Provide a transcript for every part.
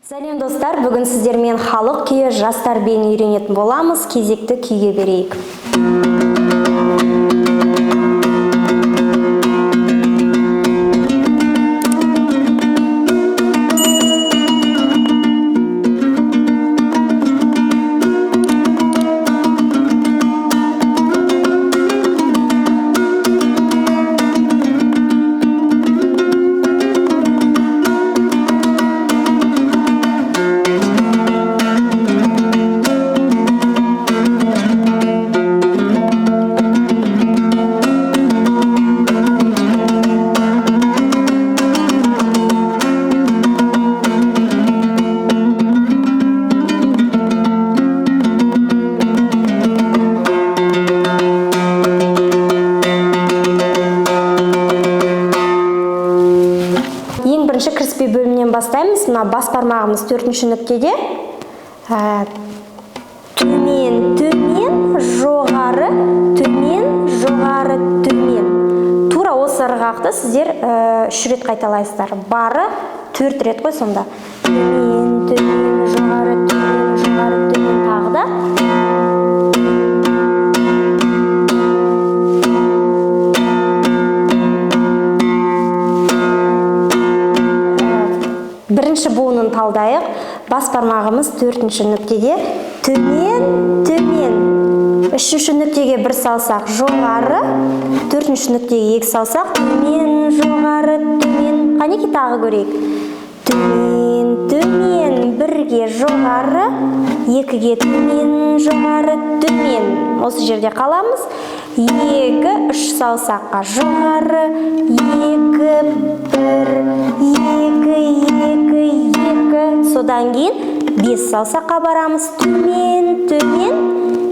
Сәлем достар, бүгін сіздермен халық күйі жас тәрбиені үйренетін боламыз. Кезекті күйге берейік. Ең бірінші кіріспе бөлімнен бастаймыз. Мына бас бармағымыз 4-ші нүктеде. Төмен, төмен, жоғары, төмен, жоғары, төмен. Тура осы ырғақты сіздер 3 рет қайталайсыздар. Бары 4 рет қой сонда. Төмен, төмен, жоғары, төмен, жоғары, төмен, тағы да. Бірінші буынын талдайық. Бас бармағымыз 4-ші нүктеде. Төмен, төмен. 3-ші нүктеге 1 салсақ, жоғары. 4-ші нүктеге 2 салсақ, төмен, жоғары, төмен. Қанеки тағы көрейік. Төмен, төмен. 1-ге жоғары, 2-ге төмен, жоғары, төмен. Осы жерде қаламыз. 2, 3 саусаққа жоғары, 2, 1, 2, 2, 2. Содан кейін 5 саусаққа барамыз. Төмен, төмен.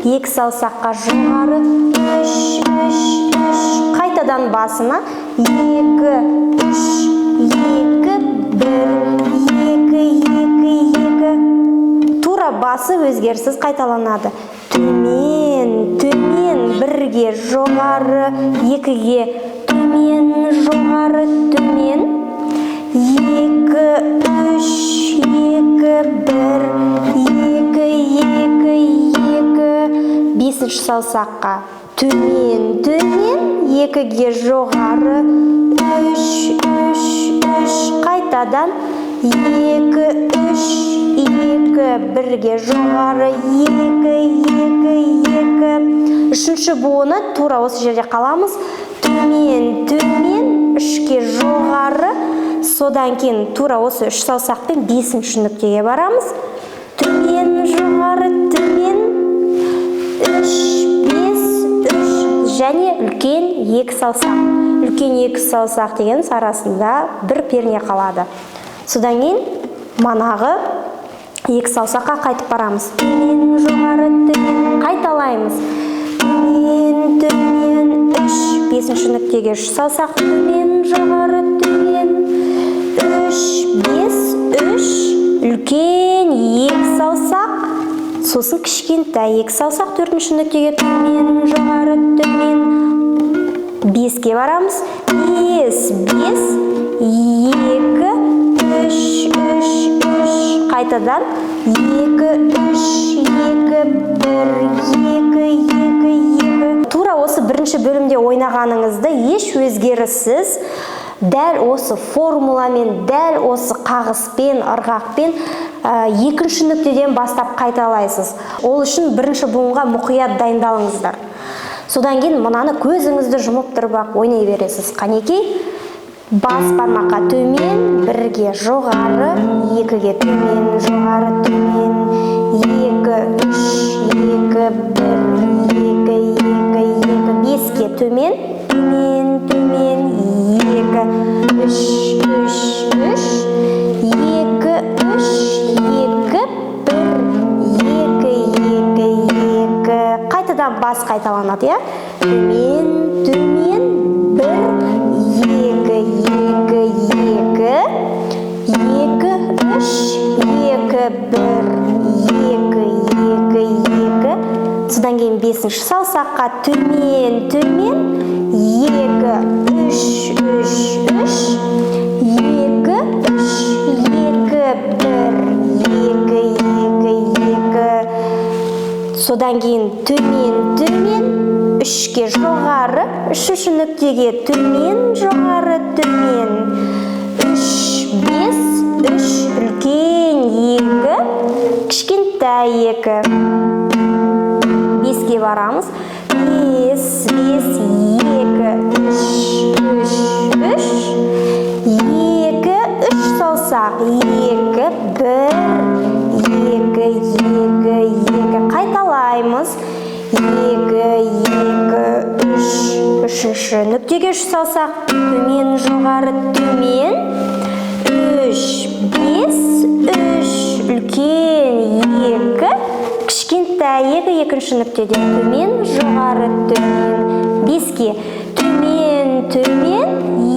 2 саусаққа жоғары, 3, 3, 3. Қайтадан басына 2, 3, 2, 1, 2, 2, 2. Тура басы өзгеріссіз қайталанады. Төмен, төмен, 1-ге жоғары, 2-ге төмен, жоғары, төмен. 2, 3, 2, 1, 2, 2, 2. 5-ші саусаққа төмен, төмен, 2-ге жоғары, 3, 3, 3. Қайтадан 2, 3, 2, 1-ге жоғары, 2, 2, 2. Үшінші буыны тура осы жерде қаламыз. Төмен, төмен, 3-ге жоғары. Содан кейін тура осы 3 саусақпен 5-ші нүктеге барамыз. Төмен, жоғары, төмен. 3, 5, 3. Және үлкен 2 саусақ. Үлкен 2 саусақ деген арасында бір перне қалады. Содан кейін манағы 2 саусаққа қайтып барамыз. Төмен, жоғары, төмен. Қайталаймыз. Төмен, төмен, 3. 5-ші нүктеге 3 саусақ. Төмен, жоғары, төмен. 3, 5, 3. Үлкен 2 саусақ. Сосын кішкентай 2 саусақ. 4-ші нүктеге төмен, жоғары, төмен. 5-ге барамыз. 5, 5, 2, 3, 3, 3. Қайтадан 2, 3, 2, 1, 2, 2, 2. Тура осы бірінші бөлімде ойнағаныңызды еш өзгеріссіз дәл осы формуламен, дәл осы қағыспен, ырғақпен 2-ші нүктеден бастап қайталайсыз. Ол үшін бірінші буынға мұқият дайындалыңыздар. Содан кейін мынаны көзіңізді жұмып тұрып ойнай бересіз. Қанекей? Бас бармаққа төмен, 1-ге жоғары, 2-ге төмен, жоғары, төмен. 2, 3, 2, 1, 2, 2, 2. 5-ге төмен, төмен, төмен. 2, 3, 3, 3. 2, 3, 2, 1, 2, 2, 2. Қайтадан бас қайталанады, я? Төмен, төмен, 1, 2, 2, 2. 2, 3, 2, 1, 2, 2, 2. Содан кейін 5-ші саусаққа төмен, төмен. 2, 3, 3, 3. 2, 3, 2, 1, содан кейін төмен төмен, үшке жоғары, үшінші нүктеге төмен жоғары төмен, 3 5, 3 үлкен 2, кішкентай 2, 5-ке барамыз, 5 5 2 3 3 2 3 саусақ, 2 1 2 2 2, қайталаймыз, 2 2 3, үшінші нүктеге 3 саусақ, төмен жоғары төмен, 3 5 3 үлкен 2, кішкентай 2, екінші нүктеде төмен жоғары төмен, 5-ке төмен төмен,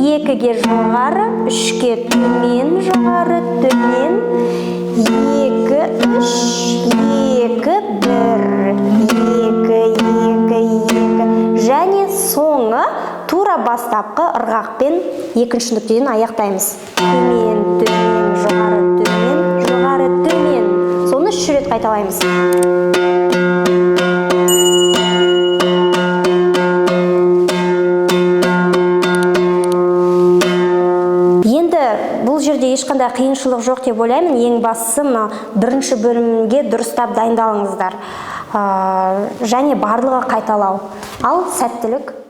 2-ге жоғары, 3-ке төмен жоғары төмен, 2 3 2 1 2 2 2, және соңы тура бастапқы ырғақпен екінші нүктеден аяқтаймыз. Төмен төмен жоғары төмен жоғары төмен. Соны 3 рет қайталаймыз. Енді бұл жерде ешқандай қиыншылық жоқ деп ойлаймын. Ең бастысы мына бірінші бөлімге дұрыстап дайындалыңыздар. Және барлығы қайталау. Ал сәттілік.